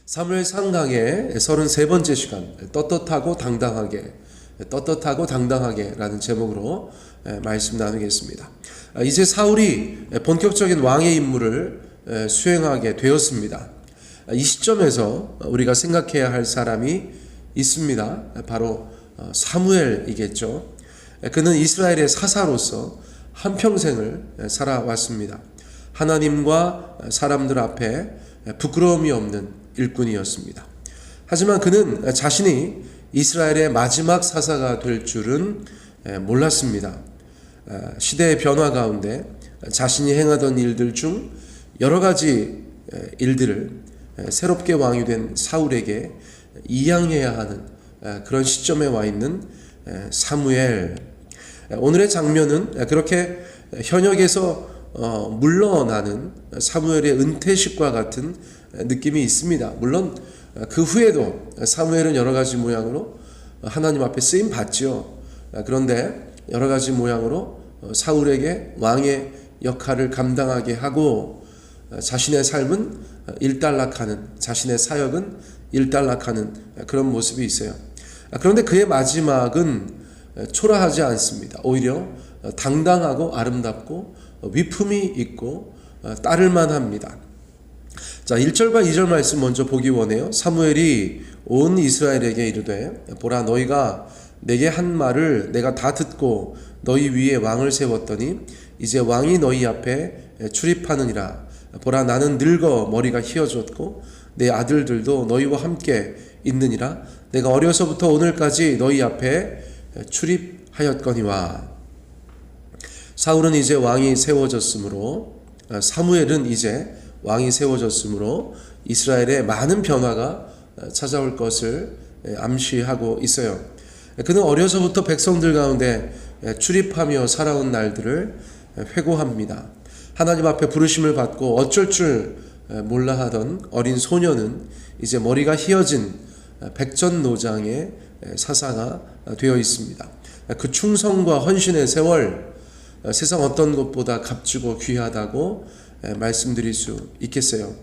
사무엘 상강의 33번째 시간, 떳떳하고 당당하게 라는 제목으로 말씀 나누겠습니다. 이제 사울이 본격적인 왕의 임무를 수행하게 되었습니다. 이 시점에서 우리가 생각해야 할 사람이 있습니다. 바로 사무엘이겠죠. 그는 이스라엘의 사사로서 한평생을 살아왔습니다. 하나님과 사람들 앞에 부끄러움이 없는 일꾼이었습니다. 하지만 그는 자신이 이스라엘의 마지막 사사가 될 줄은 몰랐습니다. 시대의 변화 가운데 자신이 행하던 일들 중 여러 가지 일들을 새롭게 왕이 된 사울에게 이양해야 하는 그런 시점에 와 있는 사무엘. 오늘의 장면은 그렇게 현역에서 물러나는 사무엘의 은퇴식과 같은 느낌이 있습니다. 물론 그 후에도 사무엘은 여러 가지 모양으로 하나님 앞에 쓰임 받죠. 그런데 여러 가지 모양으로 사울에게 왕의 역할을 감당하게 하고 자신의 삶은 일단락하는, 자신의 사역은 일단락하는 그런 모습이 있어요. 그런데 그의 마지막은 초라하지 않습니다. 오히려 당당하고 아름답고 위품이 있고 따를만 합니다. 자, 1절과 2절 말씀 먼저 보기 원해요. 사무엘이 온 이스라엘에게 이르되 보라, 너희가 내게 한 말을 내가 다 듣고 너희 위에 왕을 세웠더니 이제 왕이 너희 앞에 출입하느니라. 보라, 나는 늙어 머리가 휘어졌고 내 아들들도 너희와 함께 있느니라. 내가 어려서부터 오늘까지 너희 앞에 출입하였거니와. 사울은 이제 왕이 세워졌으므로, 사무엘은 이제 왕이 세워졌으므로 이스라엘에 많은 변화가 찾아올 것을 암시하고 있어요. 그는 어려서부터 백성들 가운데 출입하며 살아온 날들을 회고합니다. 하나님 앞에 부르심을 받고 어쩔 줄 몰라 하던 어린 소녀는 이제 머리가 휘어진 백전노장의 사사가 되어 있습니다. 그 충성과 헌신의 세월, 세상 어떤 것보다 값지고 귀하다고 말씀드릴 수 있겠어요.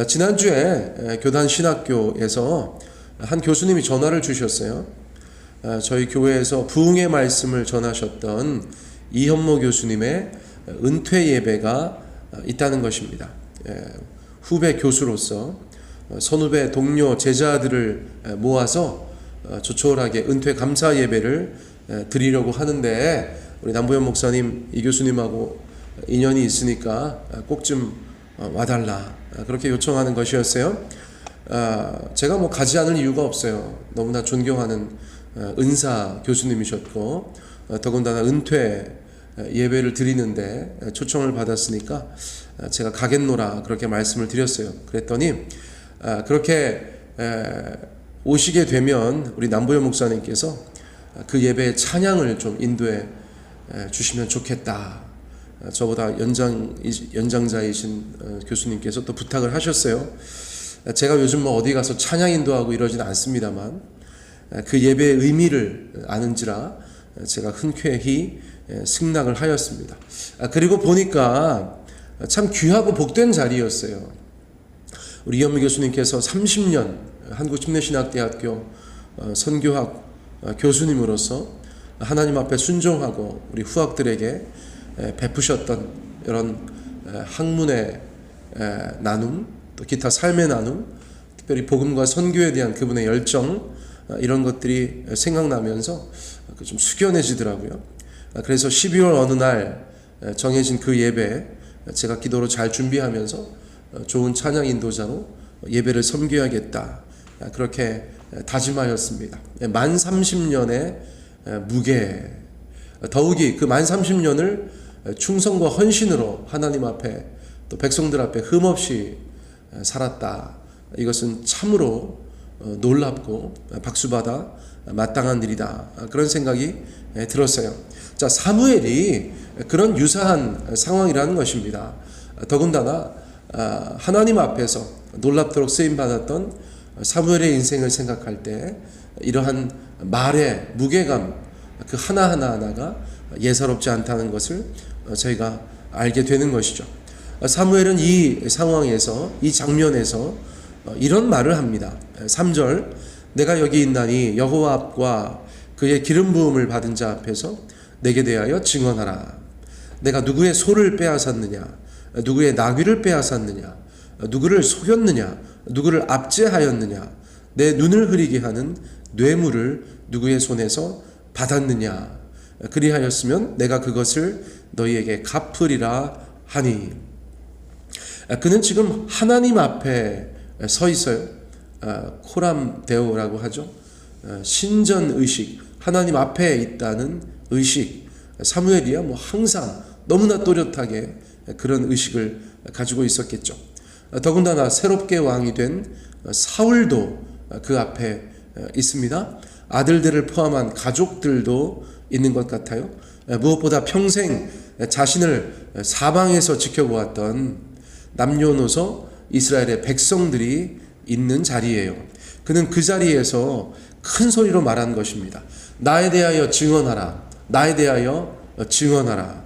지난주에 교단 신학교에서 한 교수님이 전화를 주셨어요. 저희 교회에서 부흥의 말씀을 전하셨던 이현모 교수님의 은퇴 예배가 있다는 것입니다. 후배 교수로서 선후배 동료 제자들을 모아서 조촐하게 은퇴 감사 예배를 드리려고 하는데 우리 남부현 목사님, 이 교수님하고 인연이 있으니까 꼭 좀 와달라, 그렇게 요청하는 것이었어요. 제가 가지 않을 이유가 없어요. 너무나 존경하는 은사 교수님이셨고 더군다나 은퇴 예배를 드리는데 초청을 받았으니까 제가 가겠노라 그렇게 말씀을 드렸어요. 그랬더니 그렇게 오시게 되면 우리 남부현 목사님께서 그 예배의 찬양을 좀 인도해 주시면 좋겠다. 저보다 연장자이신 교수님께서 또 부탁을 하셨어요. 제가 요즘 어디 가서 찬양 인도하고 이러지는 않습니다만 그 예배의 의미를 아는지라 제가 흔쾌히 승낙을 하였습니다. 그리고 보니까 참 귀하고 복된 자리였어요. 우리 이현미 교수님께서 30년 한국침례신학대학교 선교학 교수님으로서 하나님 앞에 순종하고 우리 후학들에게 베푸셨던 이런 학문의 나눔, 또 기타 삶의 나눔, 특별히 복음과 선교에 대한 그분의 열정, 이런 것들이 생각나면서 좀 숙연해지더라고요. 그래서 12월 어느 날 정해진 그 예배, 제가 기도로 잘 준비하면서 좋은 찬양 인도자로 예배를 섬겨야겠다, 그렇게 다짐하였습니다. 만 30년의 무게, 더욱이 그 만 30년을 충성과 헌신으로 하나님 앞에 또 백성들 앞에 흠없이 살았다. 이것은 참으로 놀랍고 박수받아 마땅한 일이다. 그런 생각이 들었어요. 자, 사무엘이 그런 유사한 상황이라는 것입니다. 더군다나 하나님 앞에서 놀랍도록 쓰임받았던 사무엘의 인생을 생각할 때 이러한 말의 무게감, 그 하나하나가 예사롭지 않다는 것을 저희가 알게 되는 것이죠. 사무엘은 이 상황에서, 이 장면에서 이런 말을 합니다. 3절, 내가 여기 있나니 여호와 앞과 그의 기름 부음을 받은 자 앞에서 내게 대하여 증언하라. 내가 누구의 소를 빼앗았느냐, 누구의 나귀를 빼앗았느냐, 누구를 속였느냐, 누구를 압제하였느냐, 내 눈을 흐리게 하는 뇌물을 누구의 손에서 받았느냐. 그리하였으면 내가 그것을 너희에게 갚으리라 하니. 그는 지금 하나님 앞에 서 있어요. 코람 데오라고 하죠. 신전 의식, 하나님 앞에 있다는 의식. 사무엘이야 뭐 항상 너무나 또렷하게 그런 의식을 가지고 있었겠죠. 더군다나 새롭게 왕이 된 사울도 그 앞에 있습니다. 아들들을 포함한 가족들도 있는 것 같아요. 무엇보다 평생 자신을 사방에서 지켜보았던 남녀노소 이스라엘의 백성들이 있는 자리예요. 그는 그 자리에서 큰 소리로 말한 것입니다. 나에 대하여 증언하라. 나에 대하여 증언하라.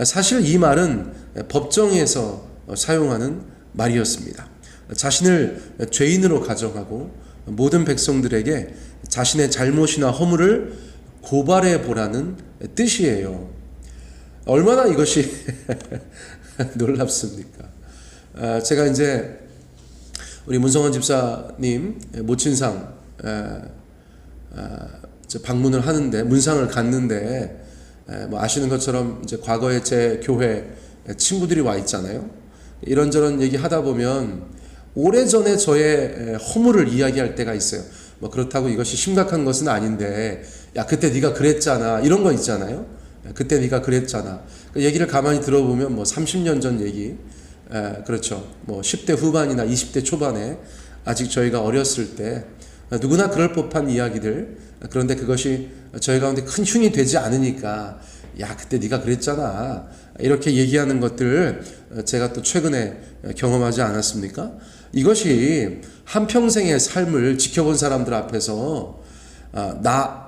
사실 이 말은 법정에서 사용하는 말이었습니다. 자신을 죄인으로 가정하고 모든 백성들에게 자신의 잘못이나 허물을 고발해 보라는 뜻이에요. 얼마나 이것이 놀랍습니까? 제가 이제 우리 문성원 집사님 모친상 방문을 하는데, 문상을 갔는데, 뭐 아시는 것처럼 이제 과거에 제 교회 친구들이 와 있잖아요. 이런저런 얘기 하다 보면 오래전에 저의 허물을 이야기할 때가 있어요. 뭐 그렇다고 이것이 심각한 것은 아닌데, 야 그때 네가 그랬잖아, 이런 거 있잖아요. 그때 네가 그랬잖아. 그 얘기를 가만히 들어보면 뭐 30년 전 얘기, 그렇죠. 뭐 10대 후반이나 20대 초반에 아직 저희가 어렸을 때 누구나 그럴 법한 이야기들. 그런데 그것이 저희 가운데 큰 흉이 되지 않으니까, 야 그때 네가 그랬잖아, 이렇게 얘기하는 것들 제가 또 최근에 경험하지 않았습니까? 이것이 한평생의 삶을 지켜본 사람들 앞에서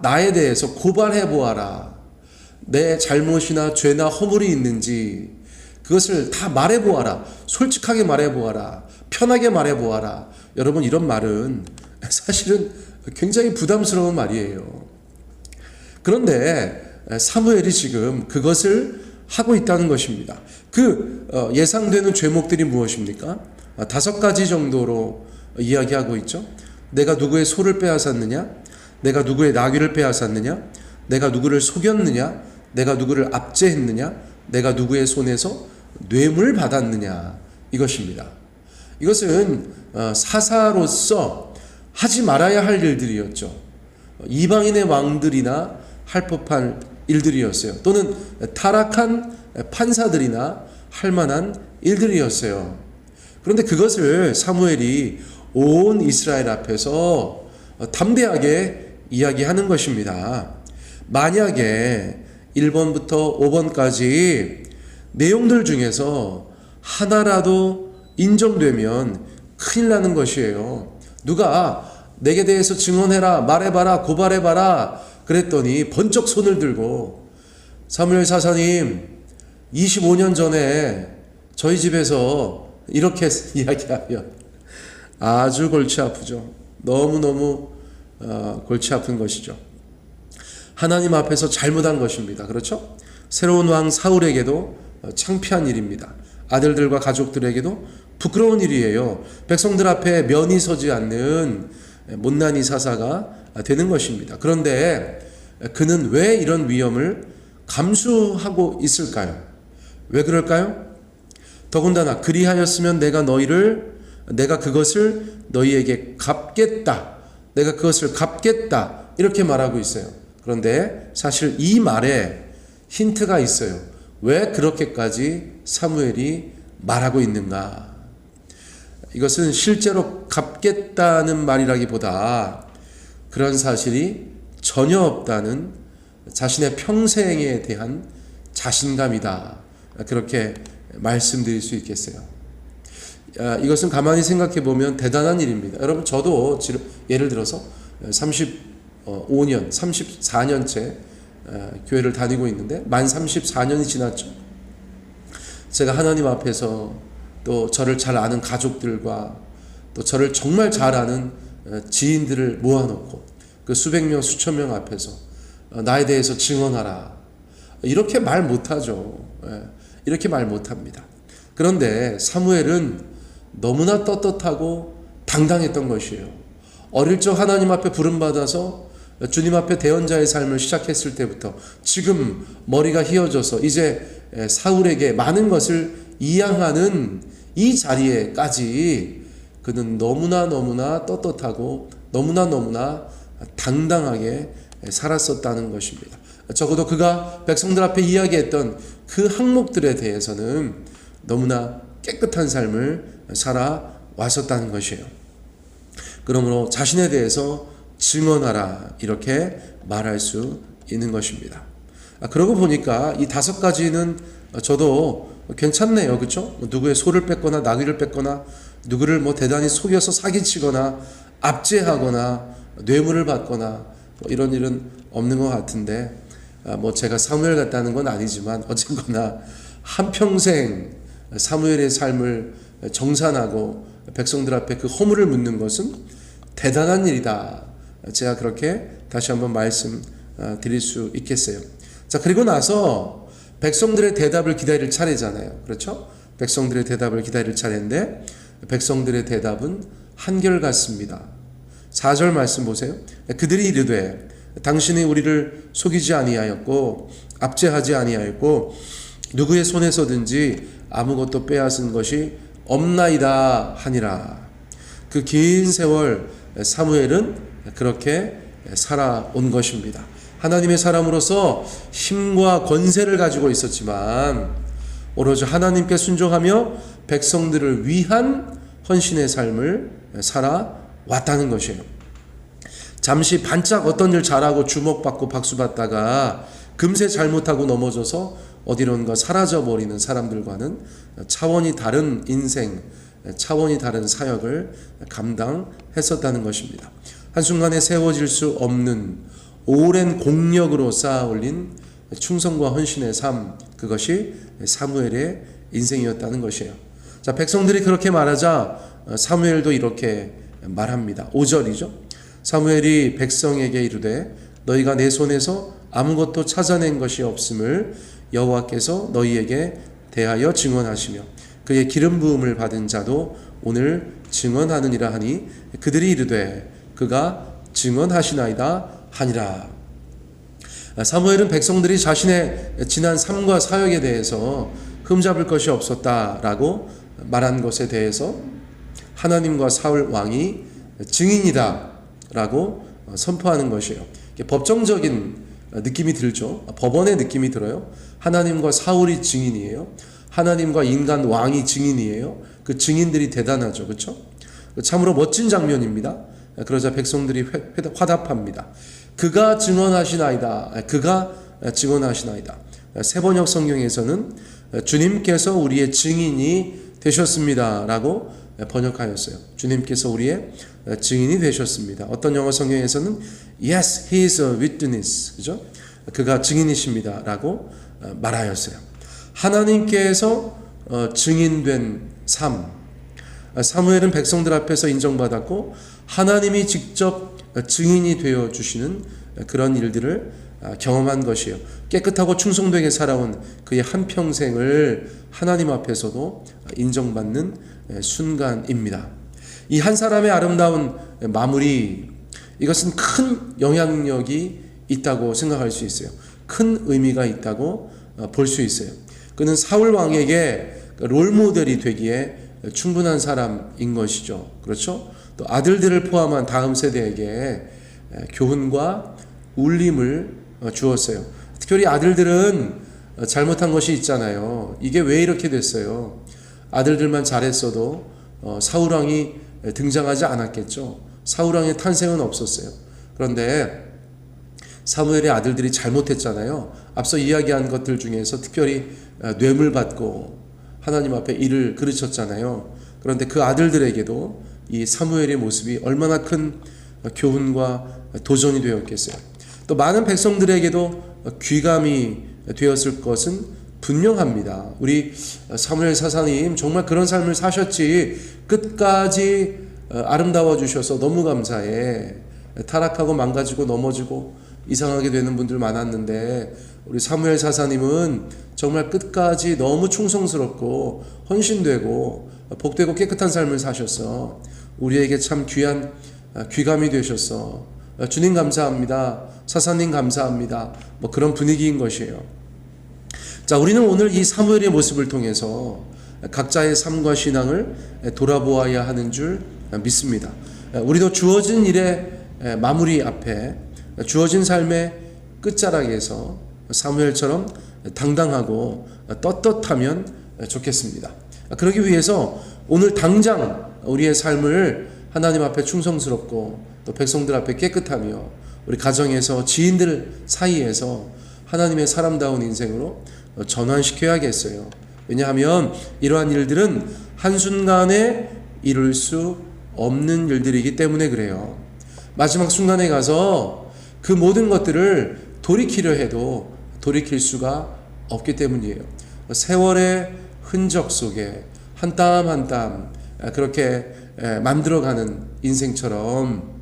나에 대해서 고발해 보아라. 내 잘못이나 죄나 허물이 있는지 그것을 다 말해 보아라. 솔직하게 말해 보아라. 편하게 말해 보아라. 여러분, 이런 말은 사실은 굉장히 부담스러운 말이에요. 그런데 사무엘이 지금 그것을 하고 있다는 것입니다. 그 예상되는 죄목들이 무엇입니까? 5가지 정도로 이야기하고 있죠. 내가 누구의 소를 빼앗았느냐? 내가 누구의 나귀를 빼앗았느냐? 내가 누구를 속였느냐? 내가 누구를 압제했느냐? 내가 누구의 손에서 뇌물 받았느냐? 이것입니다. 이것은 사사로서 하지 말아야 할 일들이었죠. 이방인의 왕들이나 할 법한 일들이었어요. 또는 타락한 판사들이나 할 만한 일들이었어요. 그런데 그것을 사무엘이 온 이스라엘 앞에서 담대하게 이야기하는 것입니다. 만약에 1번부터 5번까지 내용들 중에서 하나라도 인정되면 큰일 나는 것이에요. 누가 내게 대해서 증언해라, 말해봐라, 고발해봐라 그랬더니 번쩍 손을 들고, 사무엘 사사님 25년 전에 저희 집에서 이렇게 이야기하면 아주 골치 아프죠. 너무너무 골치 아픈 것이죠. 하나님 앞에서 잘못한 것입니다. 그렇죠? 새로운 왕 사울에게도 창피한 일입니다. 아들들과 가족들에게도 부끄러운 일이에요. 백성들 앞에 면이 서지 않는 못난이 사사가 되는 것입니다. 그런데 그는 왜 이런 위험을 감수하고 있을까요? 왜 그럴까요? 더군다나 그리하였으면 내가 그것을 너희에게 갚겠다. 내가 그것을 갚겠다. 이렇게 말하고 있어요. 그런데 사실 이 말에 힌트가 있어요. 왜 그렇게까지 사무엘이 말하고 있는가? 이것은 실제로 갚겠다는 말이라기보다 그런 사실이 전혀 없다는 자신의 평생에 대한 자신감이다. 그렇게 말씀드릴 수 있겠어요. 이것은 가만히 생각해 보면 대단한 일입니다. 여러분, 저도 예를 들어서 35년, 34년째 교회를 다니고 있는데 만 34년이 지났죠. 제가 하나님 앞에서 또 저를 잘 아는 가족들과 또 저를 정말 잘 아는 지인들을 모아놓고 그 수백 명 수천 명 앞에서 나에 대해서 증언하라, 이렇게 말 못하죠. 이렇게 말 못합니다. 그런데 사무엘은 너무나 떳떳하고 당당했던 것이에요. 어릴 적 하나님 앞에 부름받아서 주님 앞에 대언자의 삶을 시작했을 때부터 지금 머리가 휘어져서 이제 사울에게 많은 것을 이양하는 이 자리에까지 그는 너무나 떳떳하고 너무나 당당하게 살았었다는 것입니다. 적어도 그가 백성들 앞에 이야기했던 그 항목들에 대해서는 너무나 깨끗한 삶을 살아왔었다는 것이에요. 그러므로 자신에 대해서 증언하라, 이렇게 말할 수 있는 것입니다. 그러고 보니까 이 5가지는 저도 괜찮네요. 그렇죠? 누구의 소를 뺏거나 나귀를 뺏거나 누구를 대단히 속여서 사기치거나 압제하거나 뇌물을 받거나 이런 일은 없는 것 같은데, 제가 사무엘 같다는 건 아니지만 어쨌거나 한평생 사무엘의 삶을 정산하고 백성들 앞에 그 허물을 묻는 것은 대단한 일이다. 제가 그렇게 다시 한번 말씀 드릴 수 있겠어요. 자, 그리고 나서 백성들의 대답을 기다릴 차례잖아요. 그렇죠? 백성들의 대답을 기다릴 차례인데 백성들의 대답은 한결같습니다. 4절 말씀 보세요. 그들이 이르되 당신이 우리를 속이지 아니하였고 압제하지 아니하였고 누구의 손에서든지 아무것도 빼앗은 것이 없나이다 하니라. 그 긴 세월 사무엘은 그렇게 살아온 것입니다. 하나님의 사람으로서 힘과 권세를 가지고 있었지만 오로지 하나님께 순종하며 백성들을 위한 헌신의 삶을 살아왔다는 것이에요. 잠시 반짝 어떤 일 잘하고 주목받고 박수받다가 금세 잘못하고 넘어져서 어디론가 사라져버리는 사람들과는 차원이 다른 인생, 차원이 다른 사역을 감당했었다는 것입니다. 한순간에 세워질 수 없는 오랜 공력으로 쌓아 올린 충성과 헌신의 삶, 그것이 사무엘의 인생이었다는 것이에요. 자, 백성들이 그렇게 말하자 사무엘도 이렇게 말합니다. 5절이죠. 사무엘이 백성에게 이르되 너희가 내 손에서 아무것도 찾아낸 것이 없음을 여호와께서 너희에게 대하여 증언하시며 그의 기름 부음을 받은 자도 오늘 증언하느니라 하니 그들이 이르되 그가 증언하시나이다 하니라. 사무엘은 백성들이 자신의 지난 삶과 사역에 대해서 흠잡을 것이 없었다라고 말한 것에 대해서 하나님과 사울 왕이 증인이다 라고 선포하는 것이에요. 법정적인 느낌이 들죠. 법원의 느낌이 들어요. 하나님과 사울이 증인이에요. 하나님과 인간 왕이 증인이에요. 그 증인들이 대단하죠. 그렇죠? 참으로 멋진 장면입니다. 그러자 백성들이 화답합니다. 그가 증언하시나이다. 그가 증언하시나이다. 세번역 성경에서는 주님께서 우리의 증인이 되셨습니다 라고 번역하였어요. 주님께서 우리의 증인이 되셨습니다. 어떤 영어 성경에서는 Yes, he is a witness. 그죠? 그가 증인이십니다 라고 말하였어요. 하나님께서 증인된 삶. 사무엘은 백성들 앞에서 인정받았고 하나님이 직접 증인이 되어 주시는 그런 일들을 경험한 것이에요. 깨끗하고 충성되게 살아온 그의 한평생을 하나님 앞에서도 인정받는 순간입니다. 이 한 사람의 아름다운 마무리, 이것은 큰 영향력이 있다고 생각할 수 있어요. 큰 의미가 있다고 볼 수 있어요. 그는 사울 왕에게 롤모델이 되기에 충분한 사람인 것이죠. 그렇죠? 또 아들들을 포함한 다음 세대에게 교훈과 울림을 주었어요. 특별히 아들들은 잘못한 것이 있잖아요. 이게 왜 이렇게 됐어요? 아들들만 잘했어도 사울왕이 등장하지 않았겠죠. 사울왕의 탄생은 없었어요. 그런데 사무엘의 아들들이 잘못했잖아요. 앞서 이야기한 것들 중에서 특별히 뇌물 받고 하나님 앞에 일을 그르쳤잖아요. 그런데 그 아들들에게도 이 사무엘의 모습이 얼마나 큰 교훈과 도전이 되었겠어요. 또 많은 백성들에게도 귀감이 되었을 것은 분명합니다. 우리 사무엘 사사님 정말 그런 삶을 사셨지 끝까지 아름다워 주셔서 너무 감사해. 타락하고 망가지고 넘어지고 이상하게 되는 분들 많았는데 우리 사무엘 사사님은 정말 끝까지 너무 충성스럽고 헌신되고 복되고 깨끗한 삶을 사셨어. 우리에게 참 귀한 귀감이 되셨어. 주님 감사합니다. 사사님 감사합니다. 뭐 그런 분위기인 것이에요. 자, 우리는 오늘 이 사무엘의 모습을 통해서 각자의 삶과 신앙을 돌아보아야 하는 줄 믿습니다. 우리도 주어진 일의 마무리 앞에, 주어진 삶의 끝자락에서 사무엘처럼 당당하고 떳떳하면 좋겠습니다. 그러기 위해서 오늘 당장 우리의 삶을 하나님 앞에 충성스럽고 또 백성들 앞에 깨끗하며 우리 가정에서 지인들 사이에서 하나님의 사람다운 인생으로 전환시켜야겠어요. 왜냐하면 이러한 일들은 한순간에 이룰 수 없는 일들이기 때문에 그래요. 마지막 순간에 가서 그 모든 것들을 돌이키려 해도 돌이킬 수가 없기 때문이에요. 세월의 흔적 속에 한 땀 한 땀 그렇게 만들어가는 인생처럼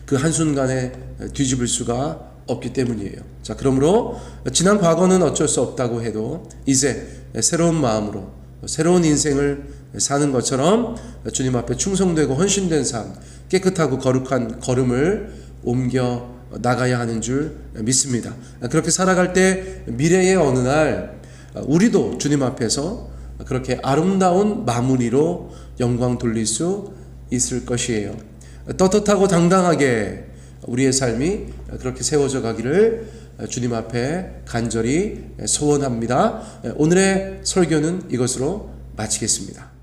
그 한순간에 뒤집을 수가 없기 때문이에요. 자, 그러므로 지난 과거는 어쩔 수 없다고 해도 이제 새로운 마음으로 새로운 인생을 사는 것처럼 주님 앞에 충성되고 헌신된 삶, 깨끗하고 거룩한 걸음을 옮겨 나가야 하는 줄 믿습니다. 그렇게 살아갈 때 미래의 어느 날 우리도 주님 앞에서 그렇게 아름다운 마무리로 영광 돌릴 수 있을 것이에요. 떳떳하고 당당하게 우리의 삶이 그렇게 세워져 가기를 주님 앞에 간절히 소원합니다. 오늘의 설교는 이것으로 마치겠습니다.